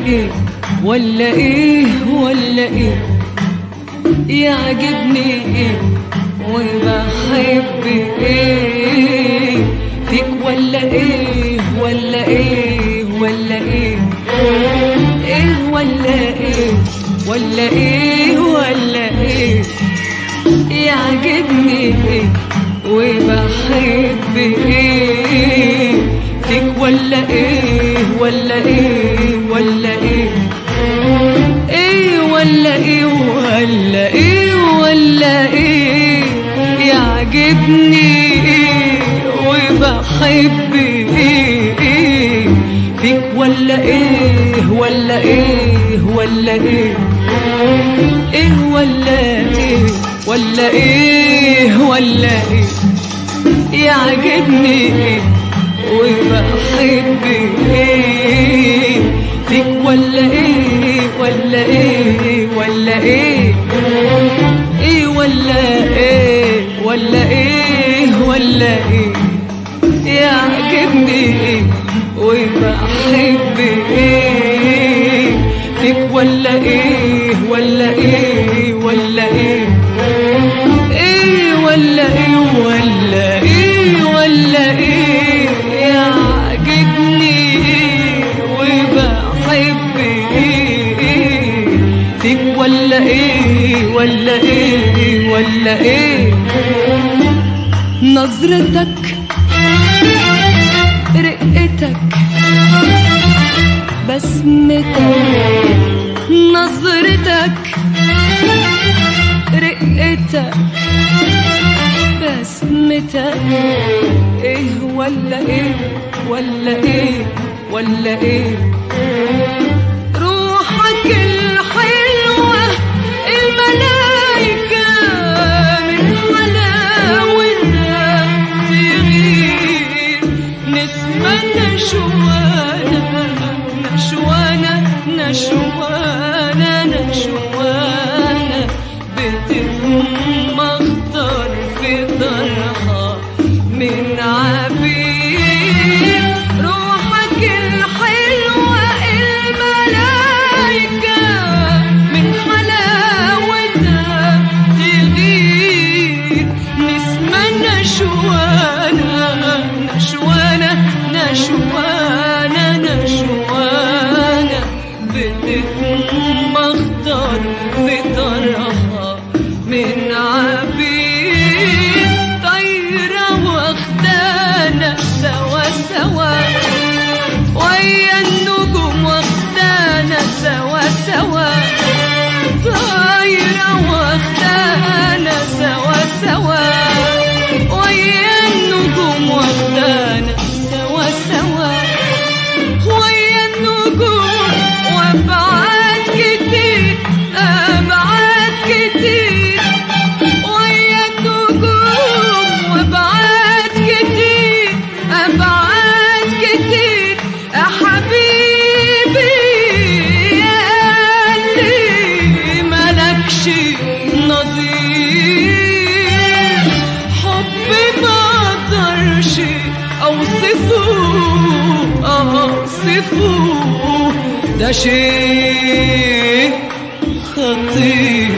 ايه ولا ايه ولا ايه يعجبني ايه وبحب ايه فيك ولا ايه ولا ايه ولا ايه ايه ولا ايه ولا ايه ولا ايه يعجبني ايه وبحب ايه فيك ولا ايه ولا ايه ولا ايه ايه ولا ايه ولا ايه ولا ايه يعجبني ايه وبحب ايه فيك ولا ايه ولا ايه ولا ايه ايه ولا ايه ولا ايه ولا ايه يعجبني ايه وبحب ايه فيك ولا ايه ولا ايه ولا ايه ايه ولا ايه ولا ايه ولا ايه يعجبني ايه وبحب ايه فيك ولا ايه ولا ايه ولا ايه ايه ولا ايه ولا ايه ولا ايه يعجبني ايه وبحب ايه فيك ولا ايه ولا ايه ولا ايه نظرتك رقتك بسمتك نظرتك رقتك بسمتك ايه ولا ايه ولا ايه ولا ايه روحك الحلوة الملايكة من حلاوتها تغير نسمة نشوانة نشوانة نشوانة نشوانة بتتم اخضر في طرحة من عبير روحك الحلوة الملايكة من حلاوتها تغير نسمة نشوانة نشوانة نشوانة نشوانة بتتم اخضر في طرحها من عبير طايرة واخدانا سوا سوا ويا النجوم واخدانا سوا سوا طايرة واخدانا سوا سوا ويا النجوم واخدانا سوا سوا ويا النجوم وابعاد كتير ابعاد كتير ويا النجوم وابعاد كتير ابعاد كتير يا حبيبي يا اللي ملكش نظير حب ما اقدرش اوصفه ده شيء خطير